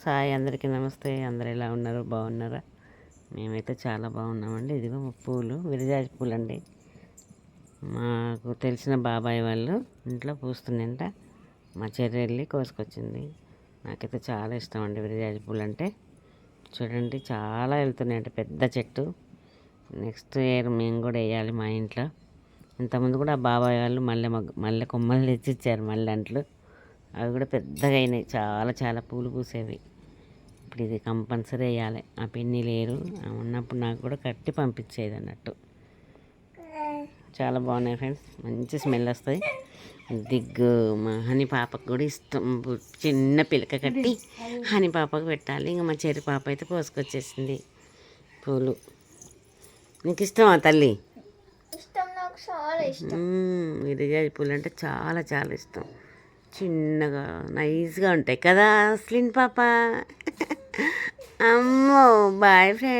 సాయి అందరికీ నమస్తే. అందరు ఎలా ఉన్నారు? బాగున్నారా? మేమైతే చాలా బాగున్నామండి. ఇదిగో పూలు విరజాజి పూలు అండి. మాకు తెలిసిన బాబాయ్ వాళ్ళు ఇంట్లో పూస్తుందంట. మా చెర్రి వెళ్ళి కోసుకొచ్చింది. నాకైతే చాలా ఇష్టం అండి విరజాజి పూలు అంటే. చూడండి చాలా వెళ్తున్నాయంట, పెద్ద చెట్టు. నెక్స్ట్ ఇయర్ మేము కూడా వేయాలి మా ఇంట్లో. ఇంతకుముందు కూడా బాబాయ్ వాళ్ళు మల్లె కొమ్మలు తెచ్చిచ్చారు, మల్లె అంట్లు. అవి కూడా పెద్దగా అయినాయి, చాలా చాలా పూలు పూసేవి. ఇప్పుడు ఇది కంపల్సరీ వేయాలి. ఆ పిన్ని లేరు, ఉన్నప్పుడు నాకు కూడా కట్టి పంపించేది అన్నట్టు. చాలా బాగున్నాయి ఫ్రెండ్స్, మంచి స్మెల్ వస్తాయి. దిగ్గు మా హనీ పాపకు కూడా ఇష్టం. చిన్న పిలక కట్టి హనీ పాపకు పెట్టాలి. ఇంకా మా చెర్రి పాప అయితే కోసుకొచ్చేసింది పూలు. నీకు ఇష్టమా తల్లి? విరజాజి పూలు అంటే చాలా చాలా ఇష్టం. చిన్నగా నైస్గా ఉంటాయి కదా స్లిన్ పాప. అమ్మో బాయ్ ఫ్రెండ్.